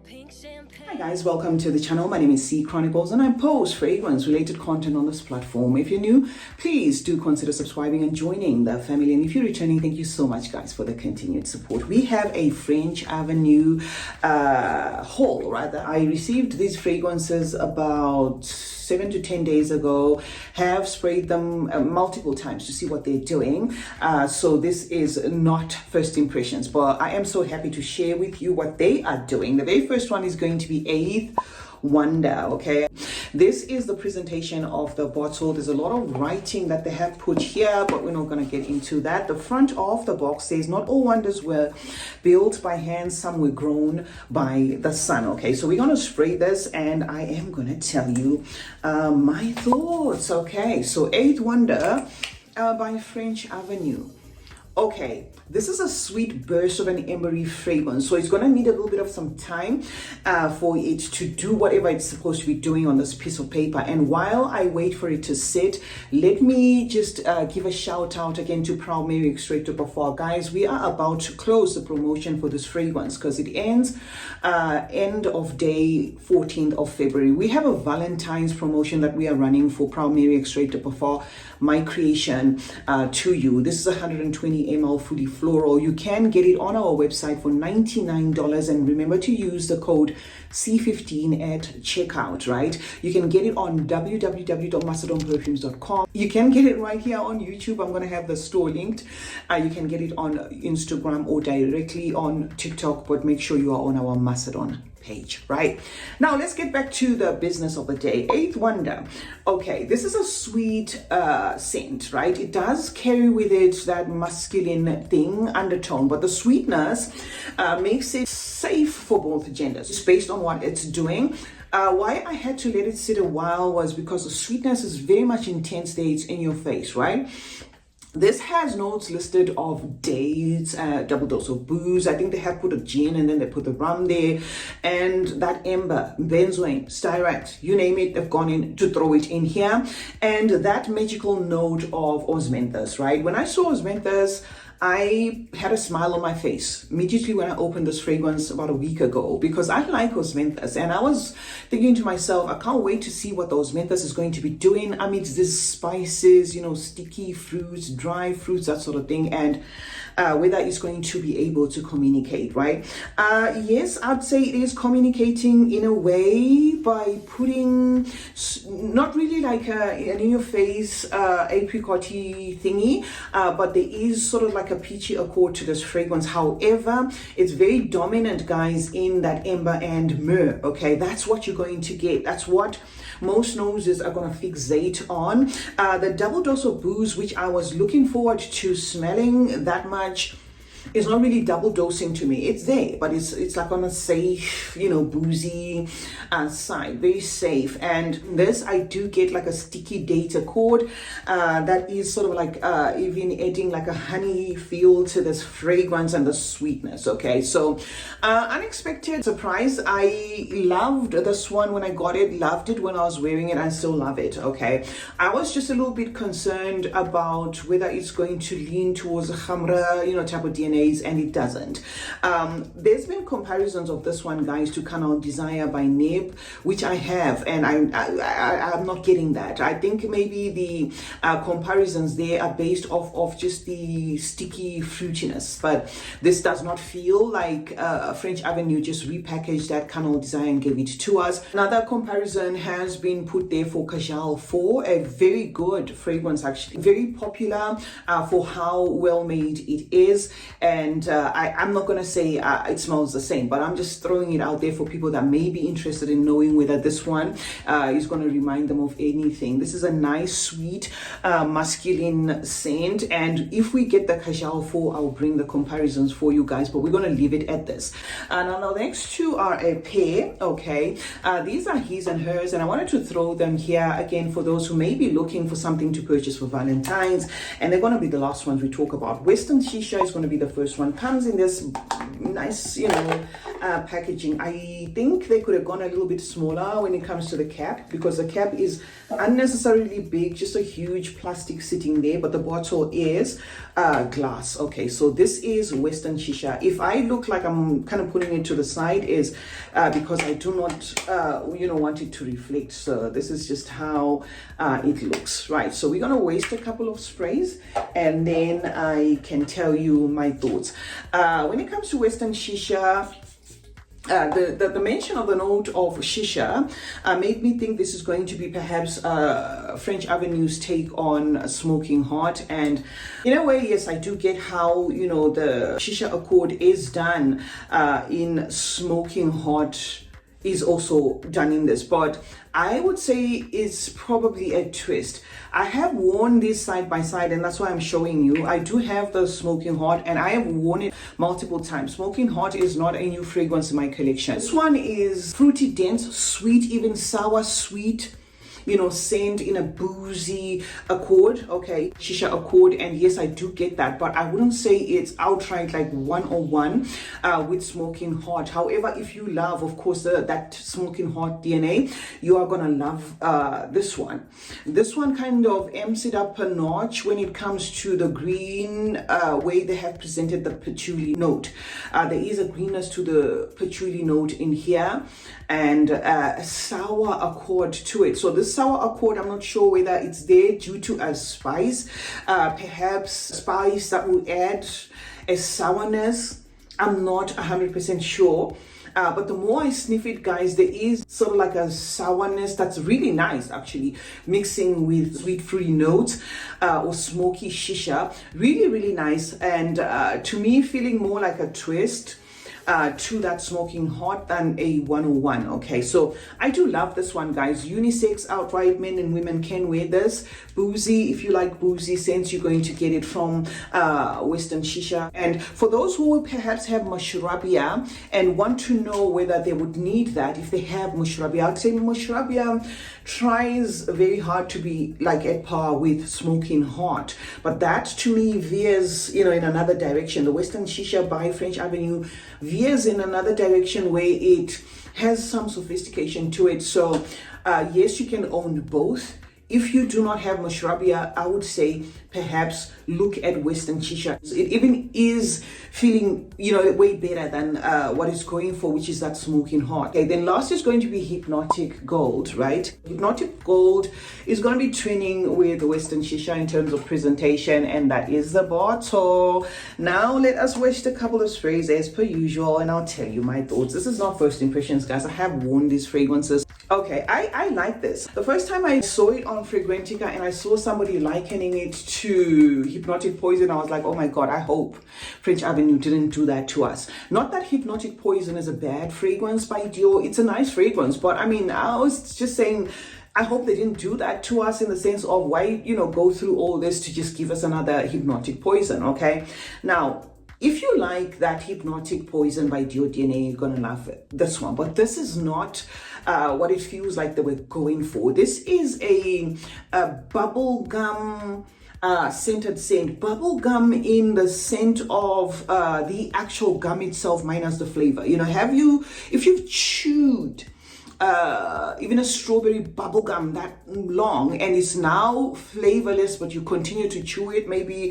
Hi guys, welcome to the channel. My name is CeeChronicles and I post fragrance related content on this platform. If you're new, please do consider subscribing and joining the family. And if you're returning, thank you so much guys for the continued support. We have a French Avenue haul rather. I received these fragrances about 7 to 10 days ago, have sprayed them multiple times to see what they're doing. So this is not first impressions, but I am so happy to share with you what they are doing. The very first one is going to be Eighth Wonder, okay? This is the presentation of the bottle. There's a lot of writing that they have put here, but we're not going to get into that. The front of the box says, not all wonders were built by hand, some were grown by the sun. Okay, so we're going to spray this and I am going to tell you my thoughts. Okay, so Eighth Wonder by French Avenue. Okay, this is a sweet burst of an embery fragrance, so it's going to need a little bit of some time for it to do whatever it's supposed to be doing on this piece of paper. And while I wait for it to sit, let me just give a shout out again to Proud Mary Extrait de Parfum. Guys, we are about to close the promotion for this fragrance because it ends end of day 14th of February. We have a Valentine's promotion that we are running for Proud Mary Extrait de Parfum, my creation to you. This is 120 ml fully floral. You can get it on our website for $99, and remember to use the code C15 at checkout, right? You can get it on www.macedonperfumes.com. You can get it right here on YouTube. I'm going to have the store linked. You can get it on Instagram or directly on TikTok, but make sure you are on our Macedon page, right? Now let's get back to the business of the day. Eighth Wonder. Okay, this is a sweet scent, right? It does carry with it that masculine thing undertone, but the sweetness makes it safe for both genders. It's based on what it's doing. Why I had to let it sit a while was because the sweetness is very much intense there. It's in your face, right? This has notes listed of dates, double dose of booze. I think they have put a gin and then they put the rum there. And that amber, benzoin, styrax, you name it, they've gone in to throw it in here. And that magical note of osmanthus, right? When I saw osmanthus, I had a smile on my face immediately when I opened this fragrance about a week ago, because I like osmanthus and I was thinking to myself, I can't wait to see what the osmanthus is going to be doing amidst these spices, you know, sticky fruits, dry fruits, that sort of thing, and whether it's going to be able to communicate, right? Yes, I'd say it is communicating in a way by putting not really like an in-your-face apricot-y thingy, but there is sort of like a peachy accord to this fragrance. However, it's very dominant, guys, in that amber and myrrh. Okay, that's what you're going to get. That's what most noses are going to fixate on. The double dose of booze, which I was looking forward to smelling that much, is not really double dosing to me. It's there, but it's like on a safe, you know, boozy side, very safe. And this, I do get like a sticky date accord that is sort of like even adding like a honey feel to this fragrance and the sweetness. Okay, so unexpected surprise. I loved this one when I got it, loved it when I was wearing it, I still love it. Okay, I was just a little bit concerned about whether it's going to lean towards a khamra, you know, type of DNA, and it doesn't. There's been comparisons of this one, guys, to Canal Desire by Neb, which I have, and I'm not getting that. I think maybe the comparisons there are based off of just the sticky fruitiness, but this does not feel like French Avenue just repackaged that Canal Desire and gave it to us. Another comparison has been put there for Kajal 4, a very good fragrance, actually very popular for how well made it is. And I'm not going to say it smells the same, but I'm just throwing it out there for people that may be interested in knowing whether this one is going to remind them of anything. This is a nice, sweet, masculine scent. And if we get the Kajal 4, I'll bring the comparisons for you guys, but we're going to leave it at this. Now, the next two are a pair, okay? These are his and hers, and I wanted to throw them here again for those who may be looking for something to purchase for Valentine's, and they're going to be the last ones we talk about. Western Shisha is going to be the first one. Comes in this nice, you know, packaging. I think they could have gone a little bit smaller when it comes to the cap, because the cap is unnecessarily big, just a huge plastic sitting there, but the bottle is glass. Okay, so this is Western Shisha. If I look like I'm kind of putting it to the side, is because I do not want it to reflect. So this is just how it looks, right? So we're gonna waste a couple of sprays and then I can tell you my thoughts. When it comes to Western Shisha, the mention of the note of Shisha made me think this is going to be perhaps French Avenue's take on Smoking Hot. And in a way, yes, I do get how, the Shisha Accord is done in Smoking Hot, is also done in this, but I would say it's probably a twist. I have worn this side by side, and that's why I'm showing you. I do have the Smoking Hot and I have worn it multiple times. Smoking Hot is not a new fragrance in my collection. This one is fruity, dense, sweet, even sour, sweet, scent in a boozy accord. Okay, Shisha Accord, and yes, I do get that, but I wouldn't say it's outright like 101 with Smoking Hot. However, if you love, of course, that Smoking Hot DNA, you are gonna love this one. This one kind of amps it up a notch when it comes to the green way they have presented the patchouli note. There is a greenness to the patchouli note in here, and a sour accord to it. So this sour accord, I'm not sure whether it's there due to a spice, perhaps spice that will add a sourness. I'm not 100% sure. But the more I sniff it, guys, there is sort of like a sourness that's really nice, actually, mixing with sweet fruity notes or smoky shisha. Really, really nice. And to me, feeling more like a twist to that Smoking Hot than a 101. Okay, so I do love this one, guys. Unisex, outright, men and women can wear this. Boozy, if you like boozy scents, you're going to get it from Western Shisha. And for those who will perhaps have mushrabia and want to know whether they would need that, if they have mushrabia, I'd say mushrabia tries very hard to be like at par with Smoking Hot, but that to me veers in another direction. The Western Shisha by French Avenue veers in another direction where it has some sophistication to it. So yes, you can own both. If you do not have mushrabia, I would say perhaps look at Western Shisha. It even is feeling, way better than what it's going for, which is that Smoking Hot. Okay, then last is going to be Hypnotic Gold, right? Hypnotic Gold is going to be twinning with Western Shisha in terms of presentation, and that is the bottle. Now let us waste a couple of sprays as per usual, and I'll tell you my thoughts. This is not first impressions, guys. I have worn these fragrances. Okay, I like this. The first time I saw it on Fragrantica and I saw somebody likening it to Hypnotic Poison, I was like, oh my God, I hope French Avenue didn't do that to us. Not that Hypnotic Poison is a bad fragrance by Dior. It's a nice fragrance, but I mean, I was just saying, I hope they didn't do that to us in the sense of why, go through all this to just give us another Hypnotic Poison, okay? Now, if you like that Hypnotic Poison by Dior DNA, you're gonna love this one. But this is not what it feels like they were going for. This is a bubble gum scented scent. Bubble gum in the scent of the actual gum itself minus the flavor. If you've chewed even a strawberry bubble gum that long and it's now flavorless, but you continue to chew it, maybe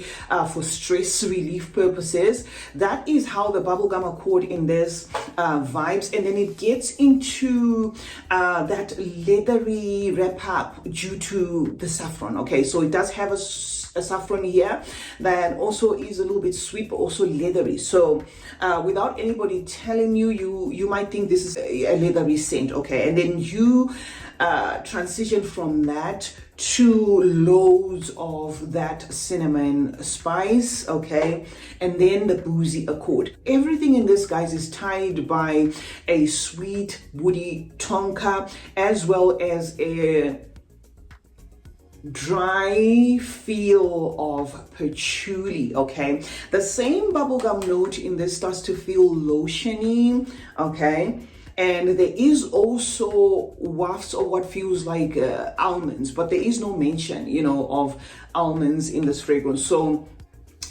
for stress relief purposes, that is how the bubble gum accord in this vibes. And then it gets into that leathery wrap up due to the saffron. Okay, so it does have a saffron here that also is a little bit sweet but also leathery. So without anybody telling you, you might think this is a leathery scent. Okay, and then you transition from that to loads of that cinnamon spice, okay, and then the boozy accord. Everything in this, guys, is tied by a sweet woody tonka as well as a dry feel of patchouli. Okay, the same bubblegum note in this starts to feel lotiony, okay, and there is also wafts of what feels like almonds, but there is no mention of almonds in this fragrance. So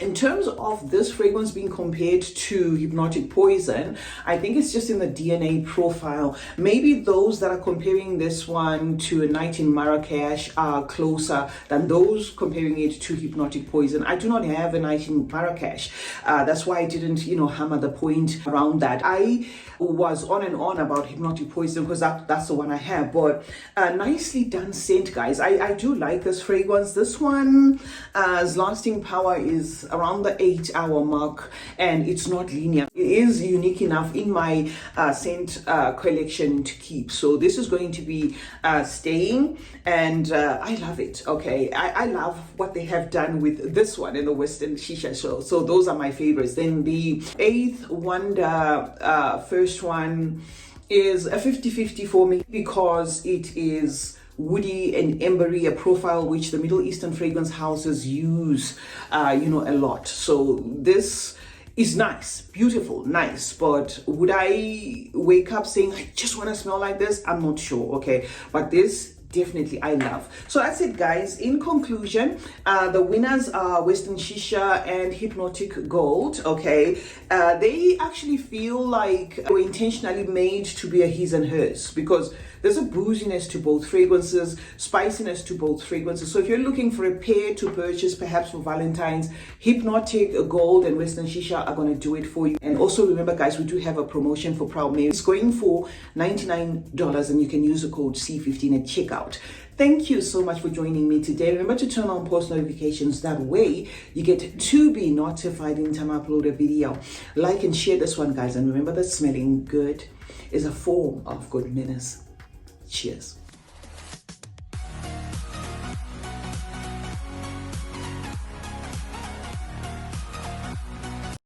In terms of this fragrance being compared to Hypnotic Poison, I think it's just in the DNA profile. Maybe those that are comparing this one to A Night in Marrakesh are closer than those comparing it to Hypnotic Poison. I do not have A Night in Marrakesh. That's why I didn't, hammer the point around that. I was on and on about Hypnotic Poison because that's the one I have. But nicely done scent, guys. I do like this fragrance. This one's lasting power is around the 8-hour mark, and it's not linear. It is unique enough in my scent collection to keep. So this is going to be staying, and I love it. Okay, I love what they have done with this one in the Western Shisha show. So those are my favorites. Then the Eighth Wonder first one is a 50-50 for me because it is woody and embery, a profile which the Middle Eastern fragrance houses use a lot. So this is nice, beautiful, nice, but would I wake up saying I just want to smell like this? I'm not sure. Okay, but this definitely I love. So that's it, guys. In conclusion, the winners are Western Shisha and Hypnotic Gold. Okay, they actually feel like they were intentionally made to be a his and hers because there's a booziness to both fragrances, spiciness to both fragrances. So if you're looking for a pair to purchase, perhaps for Valentine's, Hypnotic Gold and Western Shisha are going to do it for you. And also remember, guys, we do have a promotion for Proud Mary. It's going for $99 and you can use the code C15 at checkout. Thank you so much for joining me today. Remember to turn on post notifications. That way you get to be notified anytime I upload a video. Like and share this one, guys. And remember that smelling good is a form of good manners. Cheers.